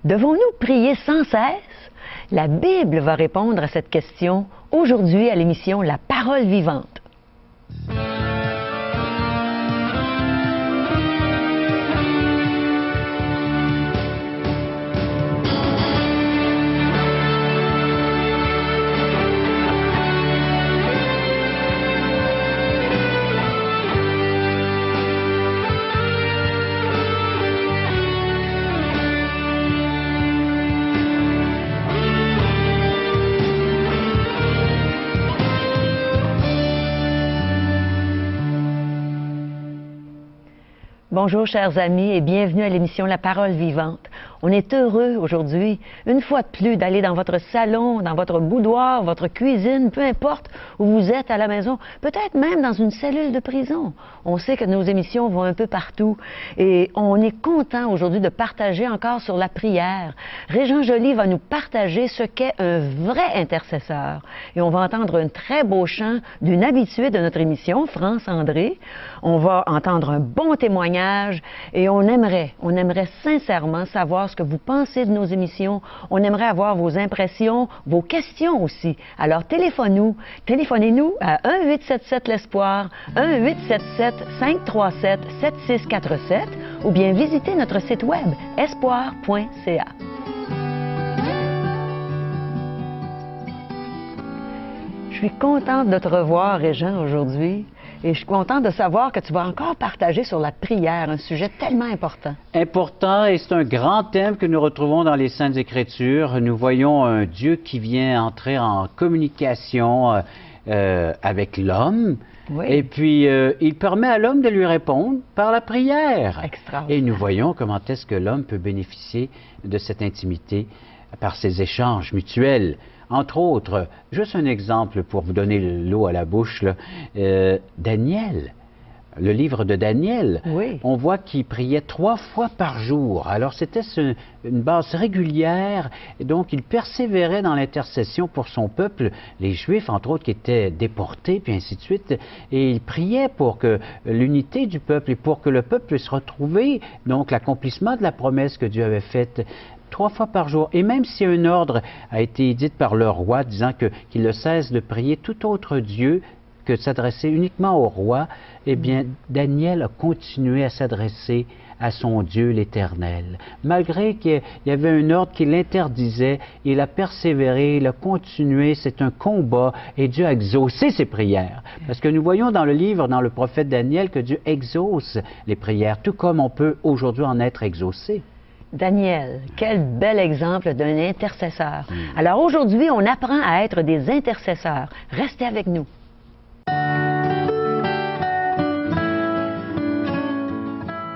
Devons-nous prier sans cesse? La Bible va répondre à cette question aujourd'hui à l'émission La Parole vivante. Bonjour chers amis et bienvenue à l'émission La Parole vivante. On est heureux aujourd'hui, une fois de plus, d'aller dans votre salon, dans votre boudoir, votre cuisine, peu importe où vous êtes à la maison, peut-être même dans une cellule de prison. On sait que nos émissions vont un peu partout et on est content aujourd'hui de partager encore sur la prière. Régent Joly va nous partager ce qu'est un vrai intercesseur. Et on va entendre un très beau chant d'une habituée de notre émission, France André. On va entendre un bon témoignage et on aimerait sincèrement savoir ce que vous pensez de nos émissions. On aimerait avoir vos impressions, vos questions aussi. Alors téléphonez-nous à 1-877-l'Espoir, 1-877-537-7647 ou bien visitez notre site web espoir.ca. Je suis contente de te revoir, Régent, aujourd'hui. Et je suis contente de savoir que tu vas encore partager sur la prière, un sujet tellement important. Important, et c'est un grand thème que nous retrouvons dans les Saintes Écritures. Nous voyons un Dieu qui vient entrer en communication avec l'homme. Oui. Et puis, il permet à l'homme de lui répondre par la prière. Extraordinaire. Et nous voyons comment est-ce que l'homme peut bénéficier de cette intimité par ces échanges mutuels. Entre autres, juste un exemple pour vous donner l'eau à la bouche, là, Daniel, le livre de Daniel, oui. On voit qu'il priait 3 fois par jour. Alors c'était une base régulière, et donc il persévérait dans l'intercession pour son peuple, les Juifs entre autres qui étaient déportés, puis ainsi de suite, et il priait pour que l'unité du peuple et pour que le peuple puisse retrouver donc l'accomplissement de la promesse que Dieu avait faite. 3 fois par jour. Et même si un ordre a été édit par le roi disant qu'il ne cesse de prier tout autre Dieu que de s'adresser uniquement au roi, eh bien, Daniel a continué à s'adresser à son Dieu l'Éternel. Malgré qu'il y avait un ordre qui l'interdisait, il a persévéré, il a continué, c'est un combat, et Dieu a exaucé ses prières. Parce que nous voyons dans le livre, dans le prophète Daniel, que Dieu exauce les prières, tout comme on peut aujourd'hui en être exaucé. Daniel, quel bel exemple d'un intercesseur. Alors aujourd'hui, on apprend à être des intercesseurs. Restez avec nous.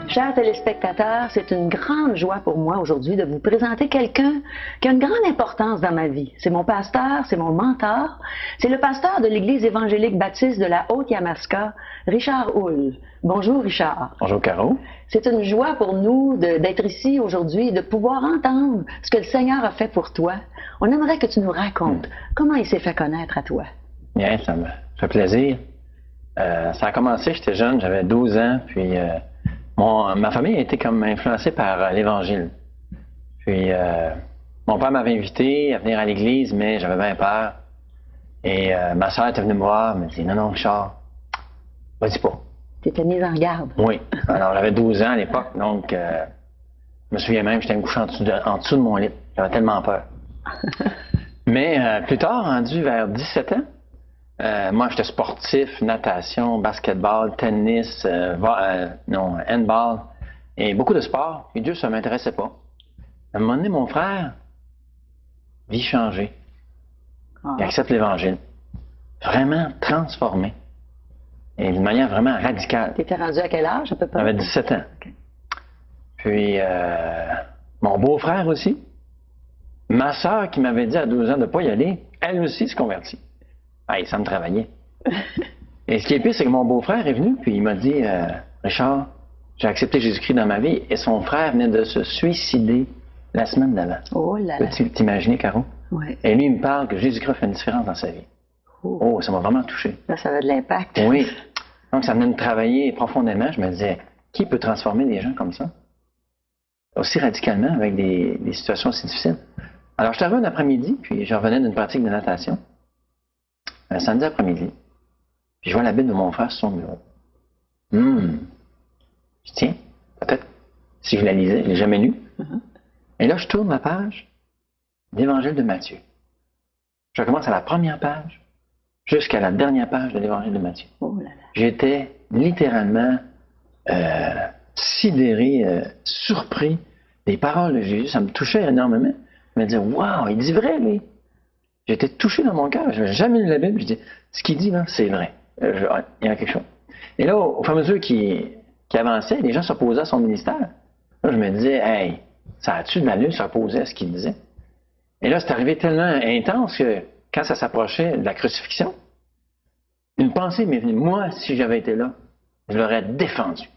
Chers téléspectateurs, c'est une grande joie pour moi aujourd'hui de vous présenter quelqu'un qui a une grande importance dans ma vie. C'est mon pasteur, c'est mon mentor. C'est le pasteur de l'Église évangélique baptiste de la Haute-Yamaska, Richard Houle. Bonjour Richard. Bonjour Caro. C'est une joie pour nous d'être ici aujourd'hui et de pouvoir entendre ce que le Seigneur a fait pour toi. On aimerait que tu nous racontes comment il s'est fait connaître à toi. Bien, ça me fait plaisir. Ça a commencé, j'étais jeune, j'avais 12 ans, puis ma famille a été comme influencée par l'Évangile. Puis mon père m'avait invité à venir à l'église, mais j'avais bien peur. Et ma soeur était venue me voir, elle m'a dit « Non, Richard, vas-y pas. » Tu étais mise en garde. Oui. Alors j'avais 12 ans à l'époque, donc je me souviens même, j'étais couché en dessous de mon lit. J'avais tellement peur. Mais plus tard, rendu vers 17 ans, moi j'étais sportif, natation, basketball, tennis, handball, et beaucoup de sports. Et Dieu, ça ne m'intéressait pas. À un moment donné, mon frère, vie changée. Il accepte l'Évangile. Vraiment transformé. Et d'une manière vraiment radicale. Tu étais rendu à quel âge à peu près? J'avais 17 ans. Okay. Puis, mon beau-frère aussi. Ma sœur qui m'avait dit à 12 ans de ne pas y aller, elle aussi se convertit. Hey, ça me travaillait. Et ce qui est pire, c'est que mon beau-frère est venu, puis il m'a dit Richard, j'ai accepté Jésus-Christ dans ma vie, et son frère venait de se suicider la semaine d'avant. Oh là là. Peux-tu t'imaginer, Caro? Oui. Et lui, il me parle que Jésus-Christ a fait une différence dans sa vie. Oh, ça m'a vraiment touché. Là, ça avait de l'impact. Oui. Donc, ça venait me travailler profondément. Je me disais, qui peut transformer des gens comme ça? aussi radicalement avec des situations aussi difficiles. Alors, je suis arrivé un après-midi, puis je revenais d'une pratique de natation, un samedi après-midi, puis je vois la Bible de mon frère sur son bureau. Je dis, tiens, peut-être, si je la lisais, je ne l'ai jamais lue. Et là, je tourne la page de l'Évangile de Matthieu. Je commence à la première page jusqu'à la dernière page de l'Évangile de Matthieu. J'étais littéralement sidéré, surpris des paroles de Jésus. Ça me touchait énormément. Je me disais, waouh, il dit vrai, lui. J'étais touché dans mon cœur. Je n'avais jamais lu la Bible. Je dis, ce qu'il dit là, c'est vrai. Il y a quelque chose. Et là, au fur et à mesure qu'il avançait, les gens s'opposaient à son ministère. Là, je me disais, hey, ça a-tu de l'allure de s'opposer à ce qu'il disait? Et là, c'est arrivé tellement intense que quand ça s'approchait de la crucifixion, une pensée m'est venue. Moi, si j'avais été là, je l'aurais défendu.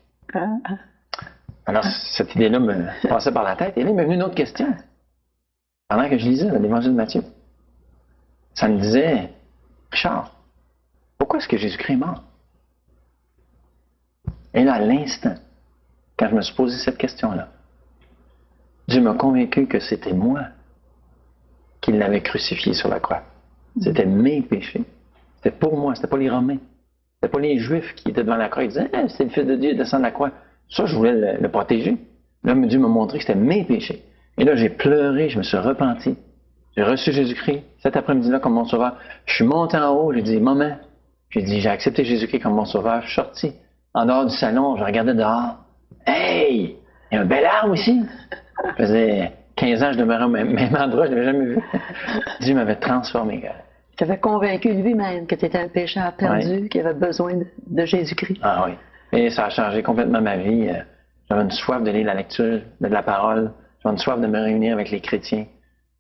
Alors, cette idée-là me passait par la tête. Et là, il m'est venu une autre question. Pendant que je lisais l'Évangile de Matthieu, ça me disait, Richard, pourquoi est-ce que Jésus-Christ est mort? Et là, à l'instant, quand je me suis posé cette question-là, Dieu m'a convaincu que c'était moi qui l'avait crucifié sur la croix. C'était mes péchés. C'était pour moi, c'était pas les Romains. C'était pas les Juifs qui étaient devant la croix et disaient « c'est le Fils de Dieu, descend de la croix ». Ça, je voulais le protéger. Là, Dieu m'a montré que c'était mes péchés. Et là, j'ai pleuré, je me suis repenti. J'ai reçu Jésus-Christ cet après-midi-là comme mon sauveur. Je suis monté en haut, j'ai dit « Maman », j'ai accepté Jésus-Christ comme mon sauveur. Je suis sorti en dehors du salon, je regardais dehors. « Hey, il y a un bel arbre ici ». Ça faisait 15 ans que je demeurais au même endroit, je ne l'avais jamais vu. Dieu m'avait transformé, gars. Il t'avait convaincu lui-même que tu étais un pécheur perdu, qui avait besoin de Jésus-Christ. Ah oui. Et ça a changé complètement ma vie. J'avais une soif de lire la lecture, de la parole. J'avais une soif de me réunir avec les chrétiens.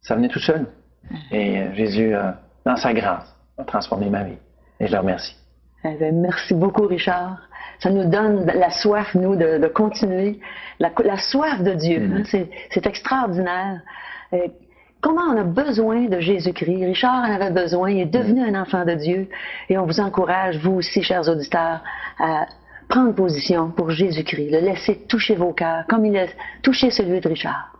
Ça venait tout seul. Et Jésus, dans sa grâce, a transformé ma vie. Et je le remercie. Eh bien, merci beaucoup, Richard. Ça nous donne la soif, nous, de continuer. La soif de Dieu. Hein, c'est extraordinaire. Comment on a besoin de Jésus-Christ. Richard en avait besoin. Il est devenu un enfant de Dieu. Et on vous encourage, vous aussi, chers auditeurs, à prendre position pour Jésus-Christ. Le laisser toucher vos cœurs, comme il a touché celui de Richard.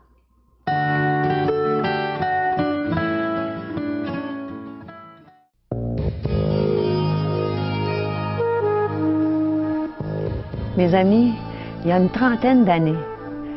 Mes amis, il y a une trentaine d'années,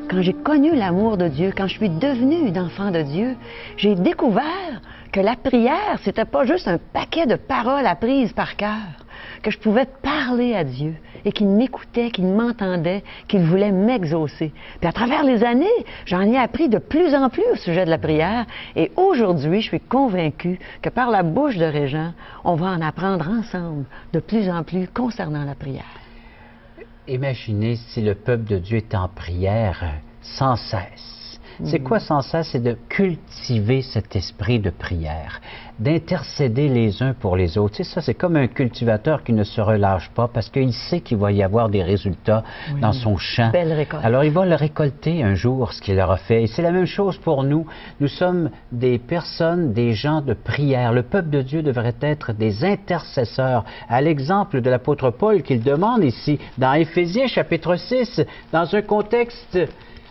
quand j'ai connu l'amour de Dieu, quand je suis devenue une enfant de Dieu, j'ai découvert que la prière, c'était pas juste un paquet de paroles apprises par cœur, que je pouvais parler à Dieu et qu'il m'écoutait, qu'il m'entendait, qu'il voulait m'exaucer. Puis à travers les années, j'en ai appris de plus en plus au sujet de la prière et aujourd'hui, je suis convaincue que par la bouche de Régent, on va en apprendre ensemble de plus en plus concernant la prière. Imaginez si le peuple de Dieu est en prière sans cesse. C'est quoi sans cesse? C'est de cultiver cet esprit de prière, d'intercéder les uns pour les autres. Tu sais, ça, c'est comme un cultivateur qui ne se relâche pas parce qu'il sait qu'il va y avoir des résultats dans son champ. Belle récolte. Alors, il va le récolter un jour, ce qu'il aura fait. Et c'est la même chose pour nous. Nous sommes des personnes, des gens de prière. Le peuple de Dieu devrait être des intercesseurs. À l'exemple de l'apôtre Paul qu'il demande ici, dans Éphésiens chapitre 6, dans un contexte,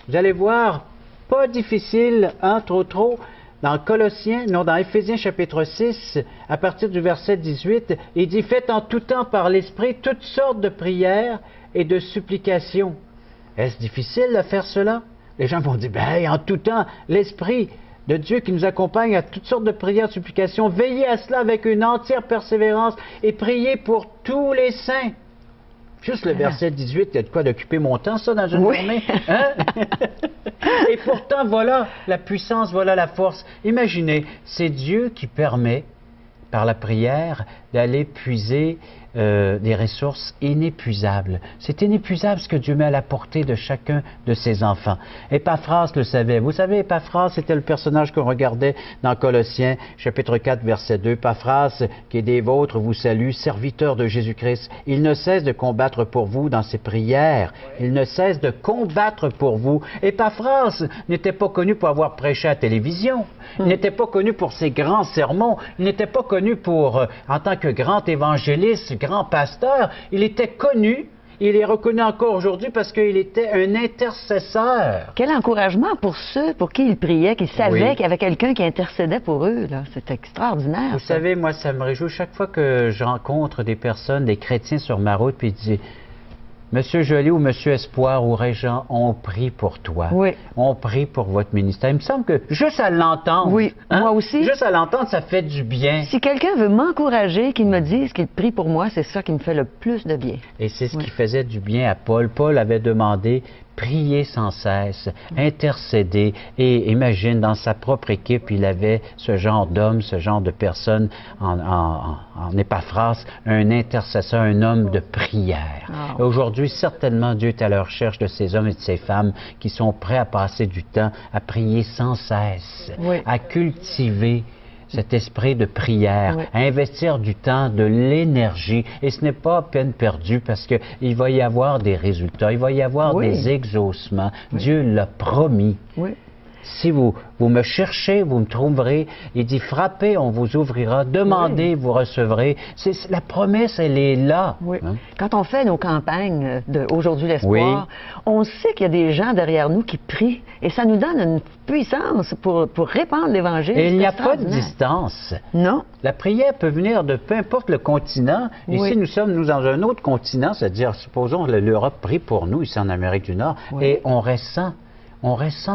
vous allez voir, pas difficile, trop, dans Colossiens, non, dans Éphésiens chapitre 6, à partir du verset 18, il dit « Faites en tout temps par l'Esprit toutes sortes de prières et de supplications. » Est-ce difficile de faire cela? Les gens vont dire « Ben, en tout temps, l'Esprit de Dieu qui nous accompagne à toutes sortes de prières, de supplications. Veillez à cela avec une entière persévérance et priez pour tous les saints. » Juste le verset 18, il y a de quoi d'occuper mon temps, ça, dans une journée. Hein? Et pourtant, voilà la puissance, voilà la force. Imaginez, c'est Dieu qui permet, par la prière, d'aller puiser des ressources inépuisables. C'est inépuisable ce que Dieu met à la portée de chacun de ses enfants. Épaphras le savait. Vous savez, Épaphras, c'était le personnage qu'on regardait dans Colossiens, chapitre 4, verset 2. Épaphras, qui est des vôtres, vous salue, serviteur de Jésus-Christ. Il ne cesse de combattre pour vous dans ses prières. Il ne cesse de combattre pour vous. Épaphras n'était pas connu pour avoir prêché à la télévision. Il n'était pas connu pour ses grands sermons. Il n'était pas connu pour, en tant que grand évangéliste, grand pasteur. Il était connu. Il est reconnu encore aujourd'hui parce qu'il était un intercesseur. Quel encouragement pour ceux pour qui il priait, qui savaient Oui. qu'il y avait quelqu'un qui intercédait pour eux. C'est extraordinaire. Vous ça. savez, moi, ça me réjouit chaque fois que je rencontre des personnes, des chrétiens sur ma route, puis ils disent Monsieur Joly ou Monsieur Espoir ou Régent, on prie pour toi. Oui. On prie pour votre ministère. Il me semble que juste à l'entendre. Oui, moi aussi. Juste à l'entendre, ça fait du bien. Si quelqu'un veut m'encourager, qu'il me dise qu'il prie pour moi, c'est ça qui me fait le plus de bien. Et c'est ce Oui. qui faisait du bien à Paul. Paul avait demandé prier sans cesse, intercéder. Et imagine, dans sa propre équipe, il avait ce genre d'homme, ce genre de personne en Épaphras, un intercesseur, un homme de prière. Ah. Et aujourd'hui, certainement, Dieu est à la recherche de ces hommes et de ces femmes qui sont prêts à passer du temps à prier sans cesse, Oui. à cultiver cet esprit de prière, Oui. à investir du temps, de l'énergie. Et ce n'est pas peine perdue parce qu'il va y avoir des résultats, il va y avoir Oui. des exaucements. Dieu l'a promis. Oui. Si vous me cherchez, vous me trouverez. Il dit, frappez, on vous ouvrira. Demandez, vous recevrez. La promesse, elle est là. Oui. Hein? Quand on fait nos campagnes de Aujourd'hui l'Espoir, on sait qu'il y a des gens derrière nous qui prient et ça nous donne une puissance pour répandre l'Évangile. Et il n'y a C'est pas de extraordinaire. distance. Non. La prière peut venir de peu importe le continent. Oui. Ici, nous sommes dans un autre continent, c'est-à-dire, supposons l'Europe prie pour nous, ici en Amérique du Nord, Oui. et on ressent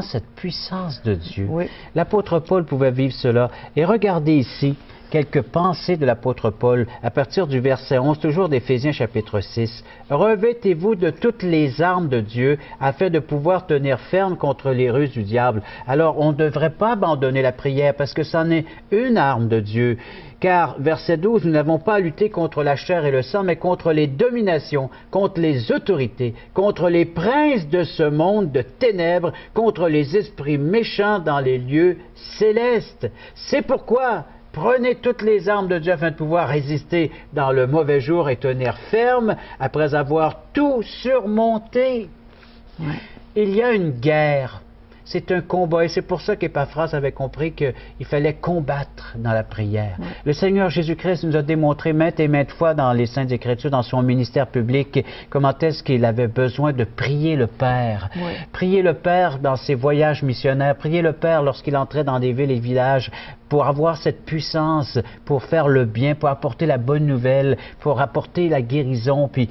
cette puissance de Dieu. Oui. L'apôtre Paul pouvait vivre cela. Et regardez ici quelques pensées de l'apôtre Paul à partir du verset 11, toujours d'Éphésiens chapitre 6. « Revêtez-vous de toutes les armes de Dieu afin de pouvoir tenir ferme contre les ruses du diable. » Alors, on ne devrait pas abandonner la prière parce que c'en est une arme de Dieu. Car, verset 12, nous n'avons pas à lutter contre la chair et le sang, mais contre les dominations, contre les autorités, contre les princes de ce monde de ténèbres, contre les esprits méchants dans les lieux célestes. C'est pourquoi prenez toutes les armes de Dieu afin de pouvoir résister dans le mauvais jour et tenir ferme après avoir tout surmonté. Ouais. Il y a une guerre. C'est un combat et c'est pour ça qu'Épaphras avait compris qu'il fallait combattre dans la prière. Ouais. Le Seigneur Jésus-Christ nous a démontré maintes et maintes fois dans les Saintes Écritures, dans son ministère public, comment est-ce qu'il avait besoin de prier le Père. Ouais. Prier le Père dans ses voyages missionnaires, prier le Père lorsqu'il entrait dans des villes et villages pour avoir cette puissance, pour faire le bien, pour apporter la bonne nouvelle, pour apporter la guérison, puis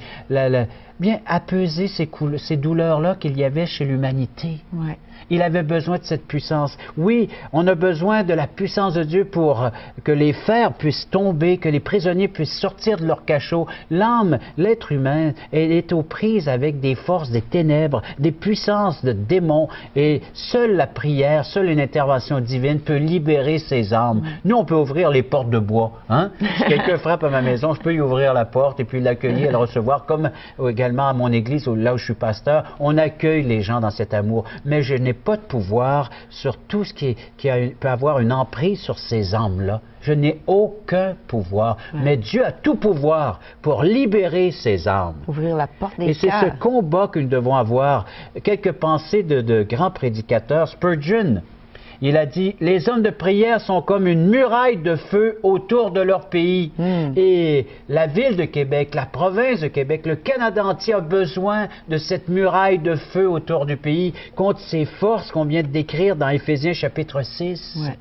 bien apaiser ces douleurs-là qu'il y avait chez l'humanité. Ouais. Il avait besoin de cette puissance. Oui, on a besoin de la puissance de Dieu pour que les fers puissent tomber, que les prisonniers puissent sortir de leur cachot. L'âme, l'être humain, elle est aux prises avec des forces des ténèbres, des puissances de démons. Et seule la prière, seule une intervention divine peut libérer ces âmes. Nous, on peut ouvrir les portes de bois. Hein? Si quelqu'un frappe à ma maison, je peux lui ouvrir la porte et puis l'accueillir et le recevoir. Comme également à mon église, là où je suis pasteur, on accueille les gens dans cet amour. Mais je n'ai pas de pouvoir sur tout ce qui peut avoir une emprise sur ces âmes-là. Je n'ai aucun pouvoir. Ouais. Mais Dieu a tout pouvoir pour libérer ces âmes. Ouvrir la porte des Et c'est cœurs. ce combat que nous devons avoir. Quelques pensées de grands prédicateurs. Spurgeon, il a dit « Les hommes de prière sont comme une muraille de feu autour de leur pays. Et la ville de Québec, la province de Québec, le Canada entier a besoin de cette muraille de feu autour du pays contre ces forces qu'on vient de décrire dans Éphésiens chapitre 6. Ouais.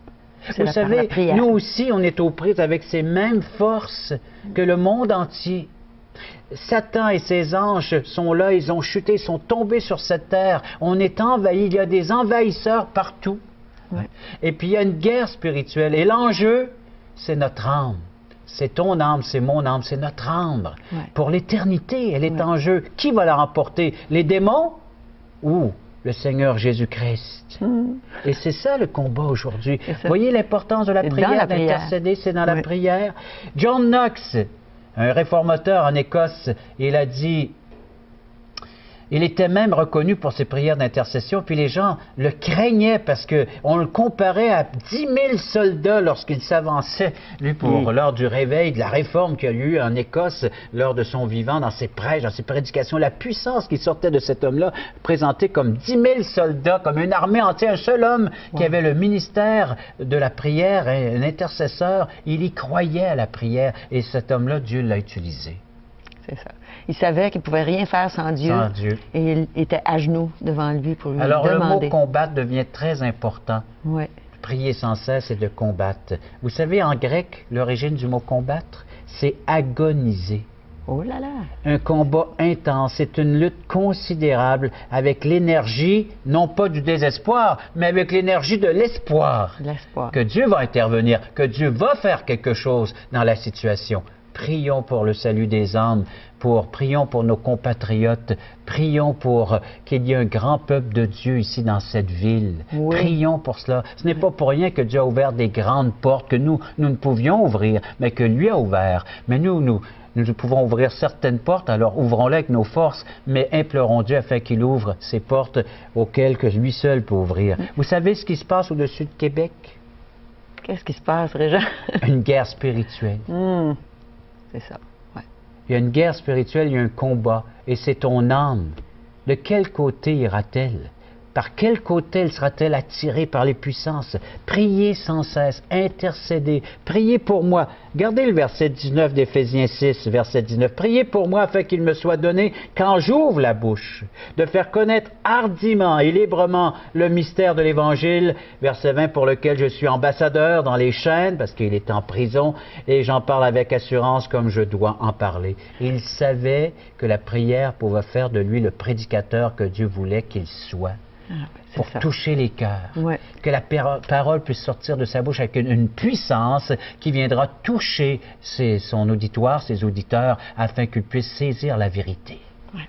C'est Vous la savez, prière. nous aussi, on est aux prises avec ces mêmes forces que le monde entier. Satan et ses anges sont là, ils ont chuté, ils sont tombés sur cette terre. On est envahi, il y a des envahisseurs partout. Ouais. Et puis il y a une guerre spirituelle. Et l'enjeu, c'est notre âme. C'est ton âme, c'est mon âme, c'est notre âme. Ouais. Pour l'éternité, elle est en jeu. Qui va la remporter? Les démons ou le Seigneur Jésus-Christ? Et c'est ça le combat aujourd'hui. C'est ça. Voyez l'importance de la C'est dans prière, la prière. d'intercéder, c'est dans la Oui. prière. John Knox, un réformateur en Écosse, il a dit... Il était même reconnu pour ses prières d'intercession, puis les gens le craignaient parce qu'on le comparait à 10 000 soldats lorsqu'il s'avançait, lui, lors du réveil de la réforme qu'il y a eu en Écosse, lors de son vivant, dans ses prêches, dans ses prédications. La puissance qui sortait de cet homme-là, présenté comme 10 000 soldats, comme une armée entière, un seul homme qui avait le ministère de la prière, un intercesseur, il y croyait à la prière, et cet homme-là, Dieu l'a utilisé. C'est ça. Il savait qu'il ne pouvait rien faire sans Dieu. Sans Dieu. Et il était à genoux devant lui pour lui Alors, demander. le mot combattre devient très important. Oui. Prier sans cesse et de combattre. Vous savez, en grec, l'origine du mot combattre, c'est agoniser. Oh là là! Un combat intense, c'est une lutte considérable avec l'énergie, non pas du désespoir, mais avec l'énergie de l'espoir. L'espoir. Que Dieu va intervenir, que Dieu va faire quelque chose dans la situation. Prions pour le salut des âmes, prions pour nos compatriotes, prions pour qu'il y ait un grand peuple de Dieu ici dans cette ville. Oui. Prions pour cela. Ce n'est pas pour rien que Dieu a ouvert des grandes portes que nous ne pouvions ouvrir, mais que lui a ouvert. Mais nous pouvons ouvrir certaines portes, alors ouvrons-les avec nos forces, mais implorons Dieu afin qu'il ouvre ces portes auxquelles que lui seul peut ouvrir. Vous savez ce qui se passe au-dessus de Québec? Qu'est-ce qui se passe, Régent? Une guerre spirituelle. C'est ça. Ouais. Il y a une guerre spirituelle, il y a un combat, et c'est ton âme. De quel côté ira-t-elle? Par quel côté sera-t-elle attirée par les puissances? Priez sans cesse, intercédez, priez pour moi. Gardez le verset 19 d'Éphésiens 6, verset 19. Priez pour moi afin qu'il me soit donné, quand j'ouvre la bouche, de faire connaître hardiment et librement le mystère de l'Évangile, verset 20, pour lequel je suis ambassadeur dans les chaînes, parce qu'il est en prison, et j'en parle avec assurance comme je dois en parler. Il savait que la prière pouvait faire de lui le prédicateur que Dieu voulait qu'il soit. Pour toucher les cœurs, ouais. Que la parole puisse sortir de sa bouche avec une puissance qui viendra toucher son auditoire, ses auditeurs, afin qu'ils puissent saisir la vérité. Ouais.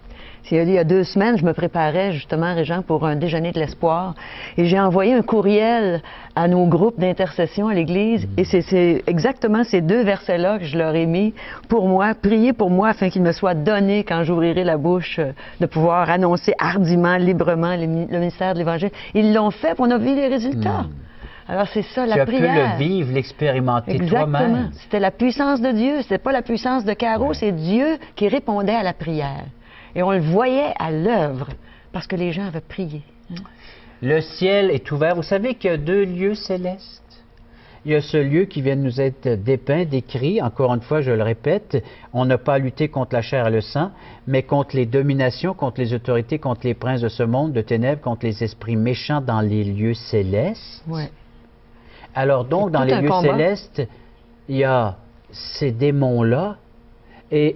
Il y a 2 semaines, je me préparais justement, Régent, pour un déjeuner de l'espoir, et j'ai envoyé un courriel à nos groupes d'intercession à l'Église, et c'est exactement ces 2 versets-là que je leur ai mis pour moi. Priez pour moi afin qu'il me soit donné, quand j'ouvrirai la bouche, de pouvoir annoncer hardiment, librement le mystère de l'Évangile. Ils l'ont fait, puis on a vu les résultats. Alors c'est ça, la prière. Tu as pu le vivre, l'expérimenter toi-même. Exactement. C'était la puissance de Dieu, c'était pas la puissance de Caro, c'est Dieu qui répondait à la prière. Et on le voyait à l'œuvre, parce que les gens avaient prié. Le ciel est ouvert. Vous savez qu'il y a 2 lieux célestes. Il y a ce lieu qui vient de nous être dépeint, décrit. Encore une fois, je le répète, on n'a pas à lutter contre la chair et le sang, mais contre les dominations, contre les autorités, contre les princes de ce monde, de ténèbres, contre les esprits méchants dans les lieux célestes. Ouais. Alors donc, dans les lieux célestes, il y a ces démons-là et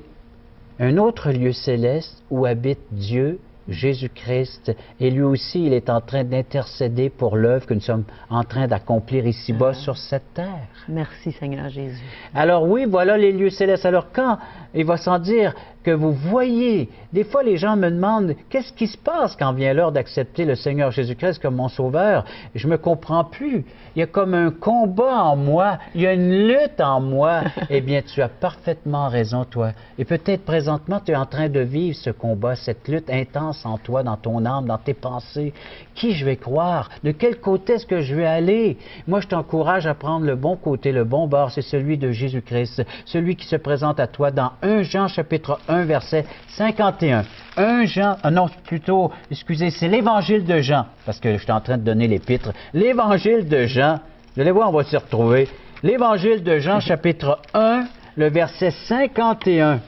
un autre lieu céleste où habite Dieu, Jésus-Christ, et lui aussi, il est en train d'intercéder pour l'œuvre que nous sommes en train d'accomplir ici-bas sur cette terre. Merci, Seigneur Jésus. Alors oui, voilà les lieux célestes. Alors quand il va sans dire que vous voyez, des fois les gens me demandent, qu'est-ce qui se passe quand vient l'heure d'accepter le Seigneur Jésus-Christ comme mon sauveur? Je me comprends plus. Il y a comme un combat en moi, il y a une lutte en moi. Eh bien, tu as parfaitement raison, toi. Et peut-être présentement, tu es en train de vivre ce combat, cette lutte intense en toi, dans ton âme, dans tes pensées. Qui je vais croire? De quel côté est-ce que je vais aller? Moi, je t'encourage à prendre le bon côté, le bon bord, c'est celui de Jésus-Christ, celui qui se présente à toi dans 1 Jean chapitre 1, verset 51. 1 Jean, non, plutôt, excusez, c'est l'Évangile de Jean, parce que je suis en train de donner l'épître. L'Évangile de Jean, vous allez voir, on va s'y retrouver. L'Évangile de Jean, chapitre 1, le verset 51.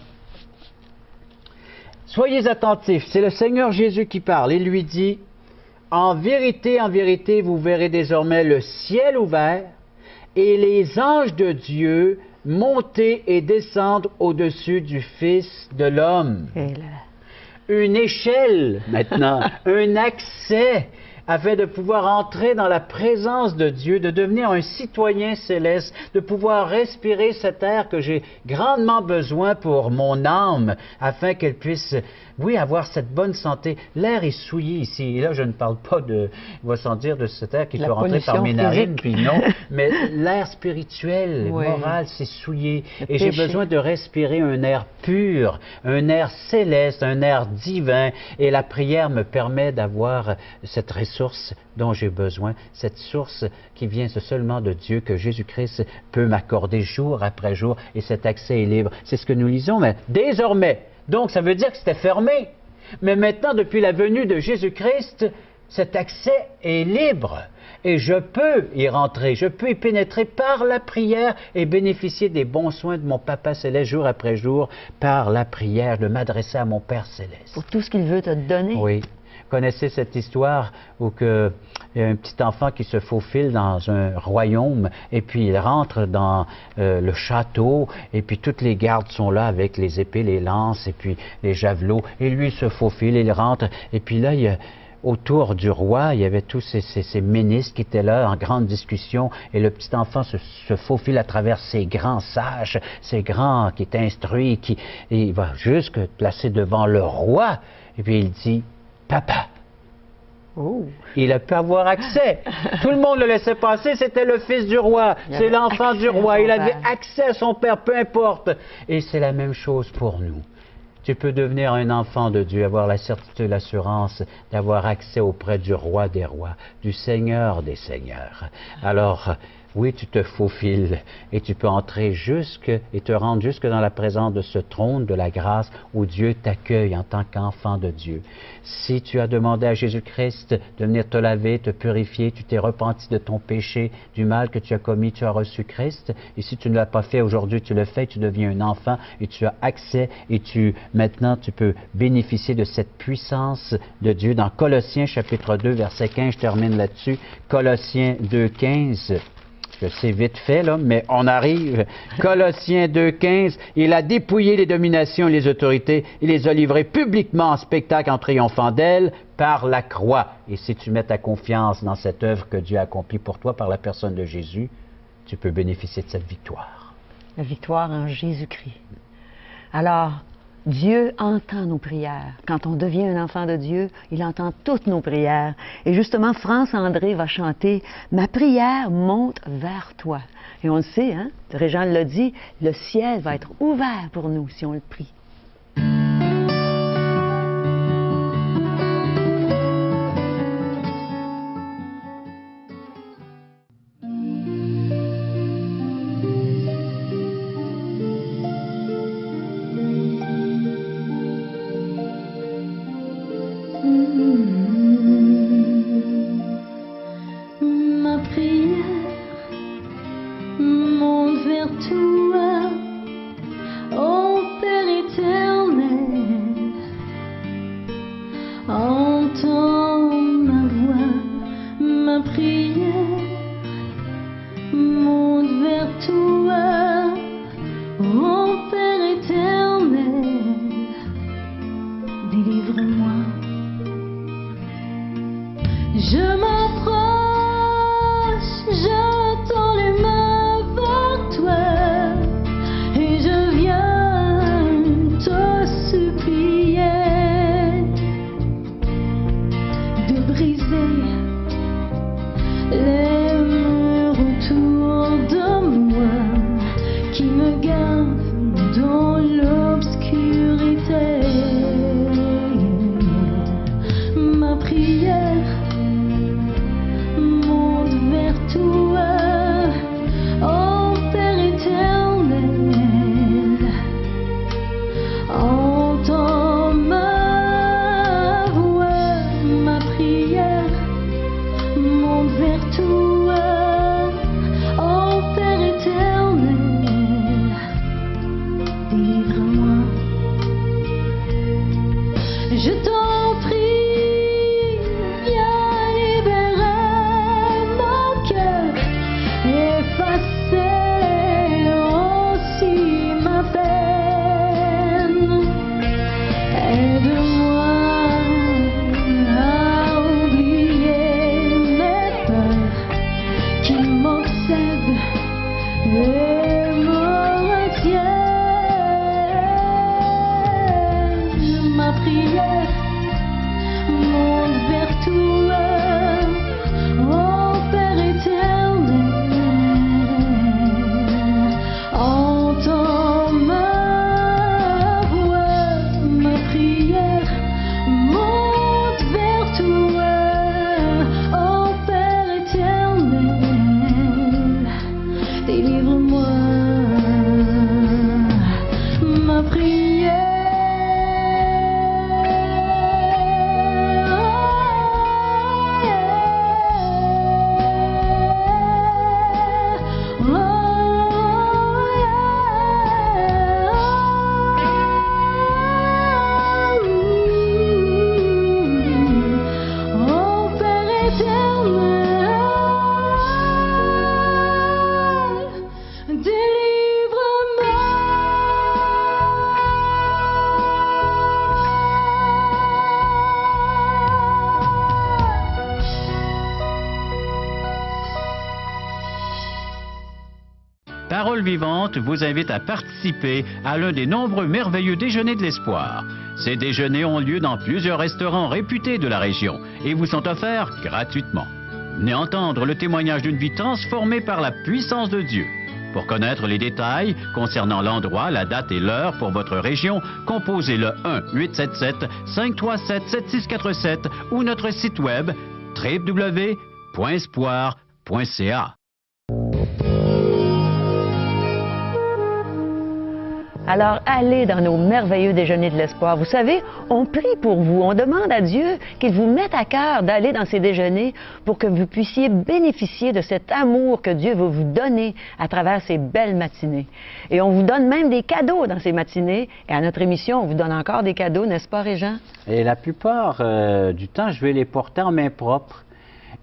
Soyez attentifs, c'est le Seigneur Jésus qui parle. Il lui dit, en vérité, vous verrez désormais le ciel ouvert et les anges de Dieu monter et descendre au-dessus du Fils de l'homme. Une échelle maintenant, un accès afin de pouvoir entrer dans la présence de Dieu, de devenir un citoyen céleste, de pouvoir respirer cet air que j'ai grandement besoin pour mon âme, afin qu'elle puisse, oui, avoir cette bonne santé. L'air est souillé ici, et là je ne parle pas de, il va sans dire, de cet air qui peut rentrer par mes narines, puis non, mais l'air spirituel, oui, moral, c'est souillé, et j'ai besoin de respirer un air pur, un air céleste, un air divin, et la prière me permet d'avoir cette ressource dont j'ai besoin, cette source qui vient seulement de Dieu, que Jésus-Christ peut m'accorder jour après jour, et cet accès est libre. C'est ce que nous lisons, mais désormais, donc ça veut dire que c'était fermé, mais maintenant, depuis la venue de Jésus-Christ, cet accès est libre. Et je peux y rentrer, je peux y pénétrer par la prière et bénéficier des bons soins de mon Papa Céleste jour après jour par la prière, de m'adresser à mon Père Céleste. Pour tout ce qu'il veut te donner. Oui. Vous connaissez cette histoire où il y a un petit enfant qui se faufile dans un royaume et puis il rentre dans le château et puis toutes les gardes sont là avec les épées, les lances et puis les javelots et lui se faufile, il rentre et puis là il y a autour du roi, il y avait tous ces ministres qui étaient là en grande discussion et le petit enfant se faufile à travers ces grands sages, ces grands qui étaient instruits, et il va jusque placer devant le roi et puis il dit « Papa ». Oh. Il a pu avoir accès. Tout le monde le laissait passer, c'était le fils du roi, c'est l'enfant du roi, il avait accès à son père, peu importe. Et c'est la même chose pour nous. Tu peux devenir un enfant de Dieu, avoir la certitude, l'assurance d'avoir accès auprès du roi des rois, du Seigneur des seigneurs. Alors, oui, tu te faufiles et tu peux entrer et te rendre jusque dans la présence de ce trône de la grâce où Dieu t'accueille en tant qu'enfant de Dieu. Si tu as demandé à Jésus-Christ de venir te laver, te purifier, tu t'es repenti de ton péché, du mal que tu as commis, tu as reçu Christ. Et si tu ne l'as pas fait aujourd'hui, tu le fais, tu deviens un enfant et tu as accès et maintenant tu peux bénéficier de cette puissance de Dieu. Dans Colossiens chapitre 2, verset 15, je termine là-dessus. Colossiens 2, 15. C'est vite fait, là, mais on arrive. Colossiens 2,15, il a dépouillé les dominations et les autorités, il les a livrées publiquement en spectacle en triomphant d'elles par la croix. Et si tu mets ta confiance dans cette œuvre que Dieu a accomplie pour toi par la personne de Jésus, tu peux bénéficier de cette victoire. La victoire en Jésus-Christ. Alors, Dieu entend nos prières. Quand on devient un enfant de Dieu, il entend toutes nos prières. Et justement, France André va chanter « Ma prière monte vers toi ». Et on le sait, hein? Régent l'a dit, le ciel va être ouvert pour nous si on le prie. Parole Vivante vous invite à participer à l'un des nombreux merveilleux déjeuners de l'espoir. Ces déjeuners ont lieu dans plusieurs restaurants réputés de la région et vous sont offerts gratuitement. Venez entendre le témoignage d'une vie transformée par la puissance de Dieu. Pour connaître les détails concernant l'endroit, la date et l'heure pour votre région, composez le 1-877-537-7647 ou notre site web www.espoir.ca. Alors, allez dans nos merveilleux déjeuners de l'espoir. Vous savez, on prie pour vous. On demande à Dieu qu'il vous mette à cœur d'aller dans ces déjeuners pour que vous puissiez bénéficier de cet amour que Dieu veut vous donner à travers ces belles matinées. Et on vous donne même des cadeaux dans ces matinées. Et à notre émission, on vous donne encore des cadeaux, n'est-ce pas, Régent? Et la plupart du temps, je vais les porter en main propre.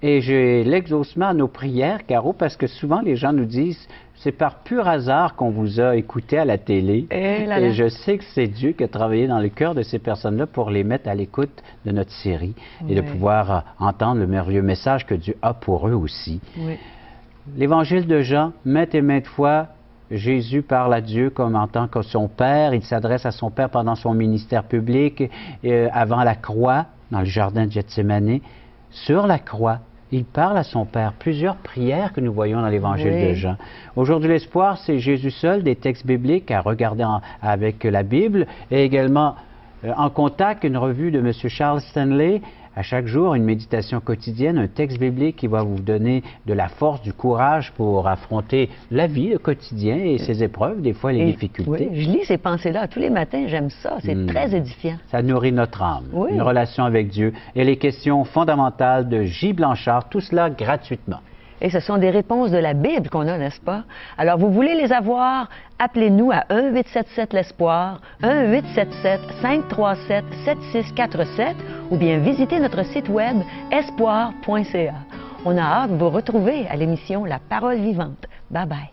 Et j'ai l'exaucement à nos prières, Caro, parce que souvent les gens nous disent c'est par pur hasard qu'on vous a écouté à la télé. Et je sais que c'est Dieu qui a travaillé dans le cœur de ces personnes-là pour les mettre à l'écoute de notre série et de pouvoir entendre le merveilleux message que Dieu a pour eux aussi. Oui. L'Évangile de Jean, maintes et maintes fois, Jésus parle à Dieu comme en tant que son Père. Il s'adresse à son Père pendant son ministère public, avant la croix, dans le jardin de Gethsémani. Sur la croix, il parle à son Père. Plusieurs prières que nous voyons dans l'Évangile de Jean. Aujourd'hui, l'espoir, c'est Jésus seul, des textes bibliques à regarder avec la Bible, et également en contact, une revue de M. Charles Stanley. À chaque jour, une méditation quotidienne, un texte biblique qui va vous donner de la force, du courage pour affronter la vie, le quotidien et ses épreuves, des fois les difficultés. Oui, je lis ces pensées-là tous les matins, j'aime ça, c'est très édifiant. Ça nourrit notre âme, une relation avec Dieu et les questions fondamentales de J. Blanchard, tout cela gratuitement. Et ce sont des réponses de la Bible qu'on a, n'est-ce pas? Alors, vous voulez les avoir? Appelez-nous à 1-877-l'Espoir, 1-877-537-7647 ou bien visitez notre site web espoir.ca. On a hâte de vous retrouver à l'émission La Parole Vivante. Bye bye.